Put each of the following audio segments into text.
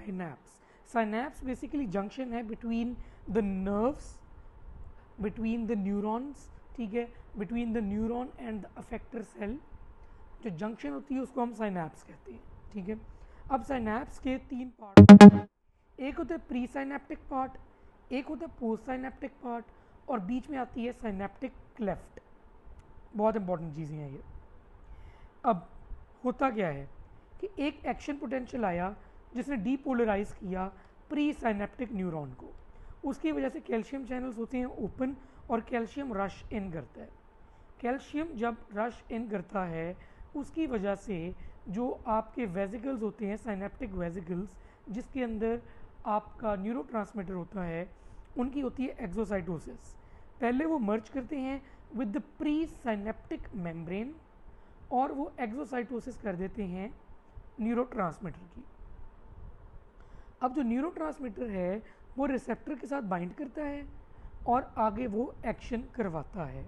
Synapse. Synapse basically junction है between the nerves, between the neurons, ठीक है, between the neuron and the effector cell. जो junction होती है उसको हम साइनैप्स कहते हैं, ठीक है. अब साइनैप्स के 3 पार्ट, एक होता है प्री साइनेप्टिक पार्ट, एक होता है पोस्ट साइनेप्टिक पार्ट, और बीच में आती है साइनेप्टिक क्लेफ्ट. बहुत इंपॉर्टेंट चीज़ें हैं ये. अब होता क्या है कि एक एक्शन पोटेंशियल आया जिसने डीपोलराइज किया प्री साइनेप्टिक न्यूरॉन को. उसकी वजह से कैल्शियम चैनल्स होते हैं ओपन और कैल्शियम रश इन करता है. कैल्शियम जब रश इन करता है उसकी वजह से जो आपके वेजिकल्स होते हैं, साइनेप्टिक वेजिकल्स, जिसके अंदर आपका न्यूरोट्रांसमीटर होता है, उनकी होती है एक्सोसाइटोसिस. पहले वो मर्ज करते हैं with the presynaptic membrane और वो एक्सोसाइटोसिस कर देते हैं न्यूरोट्रांसमीटर की. अब जो न्यूरोट्रांसमीटर है वो रिसेप्टर के साथ बाइंड करता है और आगे वो एक्शन करवाता है.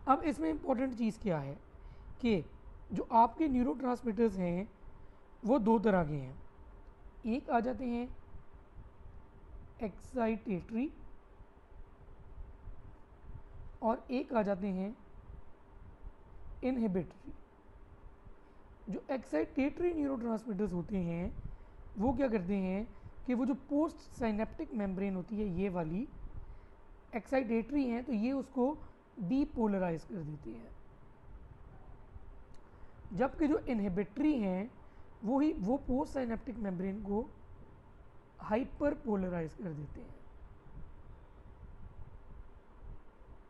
अब इसमें इंपॉर्टेंट चीज़ क्या है कि जो आपके न्यूरोट्रांसमीटर्स हैं वो 2 तरह के हैं. एक आ जाते हैं एक्साइटेटरी और एक आ जाते हैं इनहिबिटरी. जो एक्साइटेटरी न्यूरोट्रांसमीटर्स होते हैं वो क्या करते हैं कि वो जो पोस्ट साइनेप्टिक मेम्ब्रेन होती है ये वाली एक्साइटेटरी हैं तो ये उसको डीपोलराइज कर देती है, जबकि जो इनहिबिटरी हैं वो पोस्ट साइनेप्टिक मेम्ब्रेन को हाइपर पोलराइज कर देते हैं.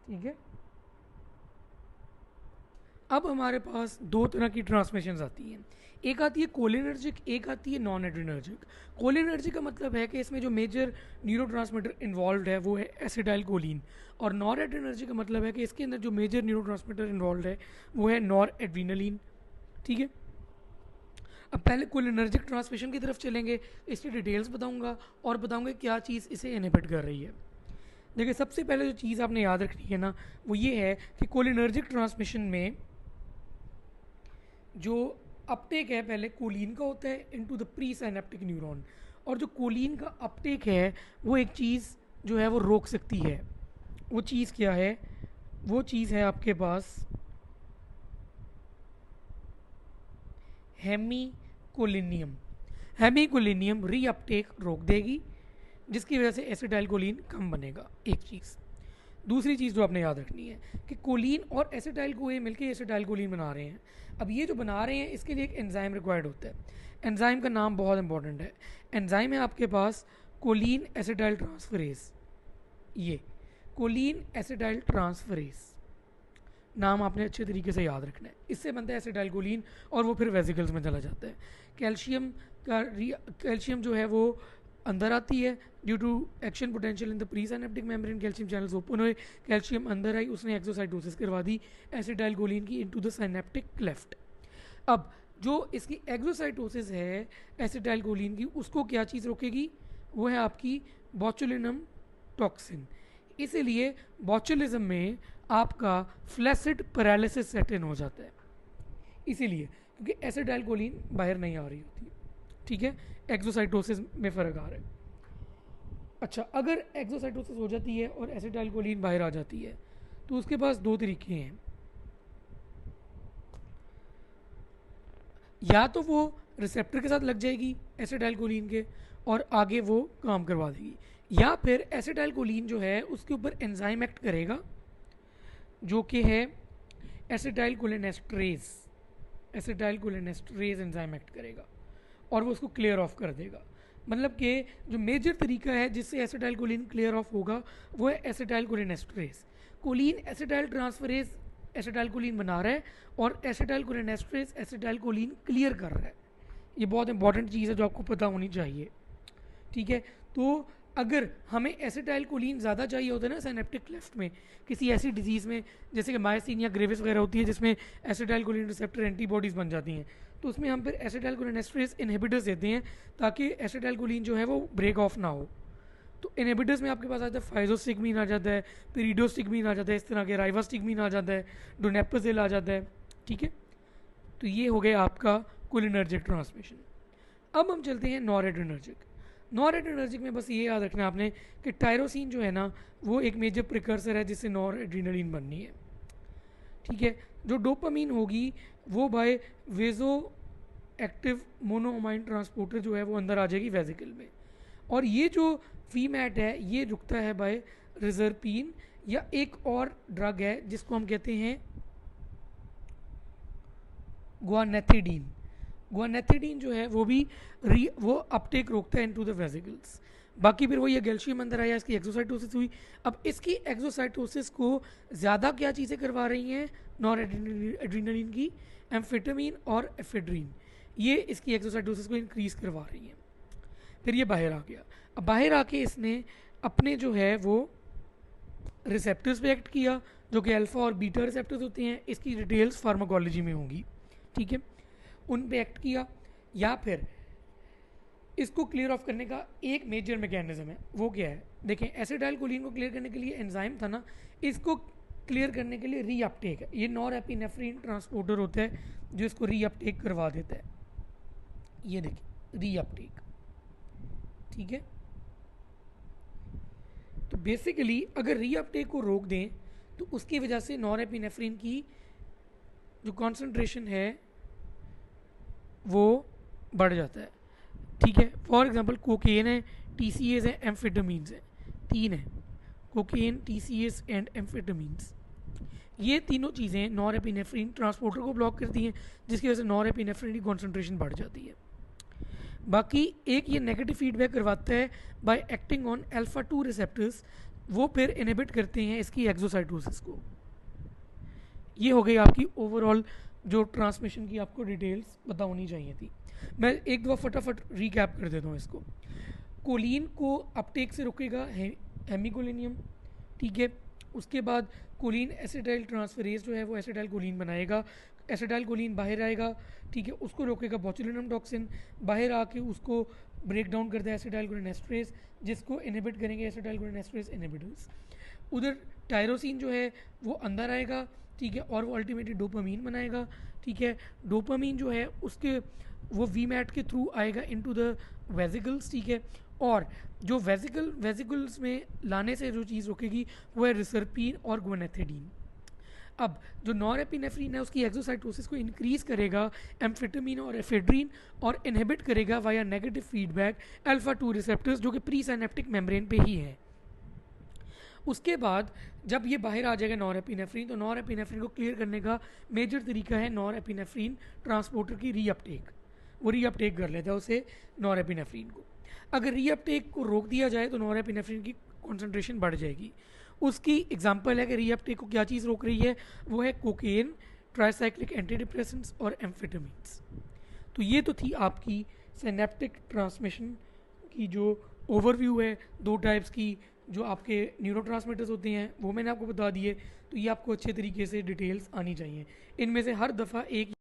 ठीक है. अब हमारे पास 2 तरह की ट्रांसमिशंस आती हैं. एक आती है कोलिनर्जिक, एक आती है नॉन एड्रिनर्जिक. कोलिनर्जिक का मतलब है कि इसमें जो मेजर न्यूरोट्रांसमीटर इन्वॉल्व है वो है एसिटाइल कोलिन, और नॉन एड्रिनर्जिक का मतलब है कि इसके अंदर जो मेजर न्यूरोट्रांसमीटर इन्वॉल्व है वो है नॉर एड्रीनलिन. ठीक है. अब पहले कोलिनर्जिक ट्रांसमिशन की तरफ चलेंगे, इसकी डिटेल्स बताऊंगा और बताऊंगा क्या चीज़ इसे इनहिबिट कर रही है. देखिए, सबसे पहले जो चीज़ आपने याद रखनी है ना वो ये है कि कोलिनर्जिक ट्रांसमिशन में जो अपटेक है पहले कोलिन का होता है into the pre synaptic neuron, और जो कोलिन का अपटेक है वो एक चीज़ जो है वो रोक सकती है. वो चीज़ क्या है? वो चीज़ है आपके पास हेमीकोलिनियम. हेमीकोलिनियम रीअपटेक रोक देगी जिसकी वजह से एसिटाइल कोलिन कम बनेगा. एक चीज़. दूसरी चीज़ जो आपने याद रखनी है कि कोलिन और एसिटाइल को ये मिलकर एसिटाइल कोलिन बना रहे हैं. अब ये जो बना रहे हैं इसके लिए एक एंजाइम रिक्वायर्ड होता है. एंजाइम का नाम बहुत इंपॉर्टेंट है. एंजाइम है आपके पास कोलिन एसिटाइल ट्रांसफरेज. ये कोलिन एसिटाइल ट्रांसफरेज नाम आपने अच्छे तरीके से याद रखना है. इससे बनता है एसिटाइल कोलिन और वो फिर वेसिकल्स में चला जाता है. कैल्शियम जो है वो अंदर आती है due to action potential in the presynaptic membrane. Calcium channels open हुए, कैल्शियम अंदर आई, उसने एक्सोसाइटोसिस करवा दी एसिटाइल कोलिन की इनटू द साइनेप्टिक क्लेफ्ट. अब जो इसकी एक्सोसाइटोसिस है एसिटाइल कोलिन की, उसको क्या चीज़ रोकेगी? वो है आपकी बॉचुलिनम टॉक्सिन. इसीलिए बॉचुलिज्म में आपका फ्लैसिड पैरालिसिस सेट इन हो जाता है. इसीलिए क्योंकि एसिटाइल कोलिन बाहर नहीं आ रही होती. ठीक है. एक्सोसाइटोसिस में फ़र्क आ रहा है. अच्छा, अगर एक्सोसाइटोसिस हो जाती है और एसिटाइल कोलिन बाहर आ जाती है तो उसके पास 2 तरीके हैं. या तो वो रिसेप्टर के साथ लग जाएगी एसिटाइल कोलिन के और आगे वो काम करवा देगी, या फिर एसिटाइल कोलिन जो है उसके ऊपर एंजाइम एक्ट करेगा जो कि है acetyl cholinesterase. Acetyl कोलिनेस्टरेज enzyme act करेगा और वो उसको क्लियर ऑफ कर देगा. मतलब कि जो मेजर तरीका है जिससे एसिटाइल कोलिन क्लियर ऑफ होगा वो है acetyl cholinesterase. Choline acetyl transferase acetyl choline बना रहा है और acetyl cholinesterase acetyl choline clear कर रहा है. ये बहुत इंपॉर्टेंट चीज़ है जो आपको पता होनी चाहिए. ठीक है. तो अगर हमें एसिटाइल कोलिन ज़्यादा चाहिए होता है ना साइनेप्टिक क्लेफ्ट में, किसी ऐसी डिजीज़ में जैसे कि मायसीनिया ग्रेविस वगैरह होती है जिसमें एसिटाइल कोलिन रिसेप्टर एंटीबॉडीज़ बन जाती हैं, तो उसमें हम फिर एसिटाइल कोलिनेस्टरेज इनहिबिटर्स देते हैं ताकि एसिटाइल कोलिन जो है वो ब्रेक ऑफ ना हो. तो इनहिबिटर्स में आपके पास आता है फाइजोस्टिगमीन आ जाता है, पिरिडोस्टिगमीन आ जाता है, इस तरह के राइवास्टिगमीन आ जाता है, डोनेपाजिल आ जाता है. ठीक है. तो ये हो गया आपका कोलिनर्जिक ट्रांसमिशन. अब हम चलते हैं नॉर एड्रेनर्जिक। नॉर एड्रेनर्जिक में बस ये याद रखना है आपने कि टायरोसिन जो है ना वो एक मेजर प्रिकर्सर है जिससे नॉर एड्रेनलिन बननी है, ठीक है। जो डोपामीन होगी वो बाय वेजो एक्टिव मोनोअमाइन ट्रांसपोर्टर जो है वो अंदर आ जाएगी वेजिकल में, और ये जो वीमैट है ये रुकता है बाय रिजर्पीन, या एक और ड्रग है जिसको हम कहते हैं गुआनेथिडीन। गुआनेथिडीन जो है वो भी वो अपटेक रोकता है इनटू द वेसिकल्स। बाकी फिर वही गैल्शियम अंदर आया, इसकी एक्सोसाइटोसिस हुई। अब इसकी एक्सोसाइटोसिस को ज़्यादा क्या चीज़ें करवा रही हैं नॉर एड्रीनलिन की, एम्फेटामिन और एफेड्रीन, ये इसकी एक्सोसाइटोसिस को इंक्रीज करवा रही हैं। फिर ये बाहर आ गया। अब बाहर आके इसने अपने जो है वो रिसेप्टर्स पे एक्ट किया जो कि अल्फा और बीटा रिसेप्टर्स होते हैं, इसकी डिटेल्स फार्माकोलॉजी में होंगी, ठीक है। उन पे एक्ट किया, या फिर इसको क्लियर ऑफ करने का एक मेजर मैकेनिज्म है, वो क्या है देखें, एसिटाइल कोलिन को क्लियर करने के लिए एंजाइम था ना, इसको क्लियर करने के लिए रीअपटेक है। ये नॉरएपिनेफ्रिन ट्रांसपोर्टर होता है जो इसको रीअपटेक करवा देता है, ये देखिए रीअपटेक, ठीक है। तो बेसिकली अगर रीअपटेक को रोक दें तो उसकी वजह से नॉरएपिनेफ्रिन की जो कॉन्सेंट्रेशन है वो बढ़ जाता है, ठीक है। फॉर एग्जांपल कोकेन है, टीसीएस है, एम्फेटामीन्स है, तीन है, कोकेन, टीसीएस एंड एम्फेटामीन्स। ये तीनों चीज़ें नॉरएपिनेफ्रिन ट्रांसपोर्टर को ब्लॉक करती हैं जिसकी वजह से नॉरएपिनेफ्रिन की कॉन्सेंट्रेशन बढ़ जाती है। बाकी एक ये नेगेटिव फीडबैक करवाता है bye acting on alpha 2 receptors, वो फिर इनहिबिट करते हैं इसकी एक्सोसाइटोसिस को। ये हो गई आपकी ओवरऑल जो ट्रांसमिशन की आपको डिटेल्स पता होनी चाहिए थी। मैं एक दफ़ा फटाफट रिकैप कर देता हूँ इसको। कोलिन को अपटेक से रोकेगा हेमिकोलिनियम, ठीक है। उसके बाद कोलिन एसिटाइल ट्रांसफरेज जो है वो एसिटाइल कोलिन बनाएगा, एसिटाइल कोलिन बाहर आएगा, ठीक है, उसको रोकेगा बोtulinum टॉक्सिन, बाहर आके उसको ब्रेक डाउन करता है एसिटाइल कोलिन एस्ट्रेज, जिसको इनहिबिट करेंगे एसिटाइल कोलिन एस्ट्रेज इनहिबिटर्स। उधर टायरोसिन जो है वो अंदर आएगा, ठीक है, और वो अल्टीमेटली डोपामीन बनाएगा, ठीक है। डोपामीन जो है उसके वो वीमैट के थ्रू आएगा इनटू द वेसिकल्स, ठीक है। और जो वेसिकल्स में लाने से जो चीज़ रुकेगी वो है रिसर्पिन और गुआनेथिडीन। अब जो नॉरएपिनेफ्रिन है उसकी एक्सोसाइटोसिस को इंक्रीज करेगा एम्फेटामिन और एफेड्रीन, और इनहिबिट करेगा via negative feedback alpha 2 receptors जो कि प्री साइनेप्टिक मेम्ब्रेन पे ही है। उसके बाद जब ये बाहर आ जाएगा नॉरएपिनेफ्रिन, तो नॉरएपिनेफ्रिन को क्लियर करने का मेजर तरीका है नॉरएपिनेफ्रिन ट्रांसपोर्टर की रीअपटेक। वो रीअपटेक कर लेता है उसे नॉरएपिनेफ्रिन को। अगर रीअपटेक को रोक दिया जाए तो नॉरएपिनेफ्रिन की कॉन्सेंट्रेशन बढ़ जाएगी। उसकी एग्जांपल है कि रीअपटेक को क्या चीज़ रोक रही है, वो है कोकेन, ट्राइसाइक्लिक एंटी डिप्रेसेंट्स और एम्फेटामिन्स। तो ये तो थी आपकी सिनेप्टिक ट्रांसमिशन की जो ओवरव्यू है, दो टाइप्स की जो आपके न्यूरोट्रांसमीटर्स होते हैं वो मैंने आपको बता दिए। तो ये आपको अच्छे तरीके से डिटेल्स आनी चाहिए, इनमें से हर दफ़ा एक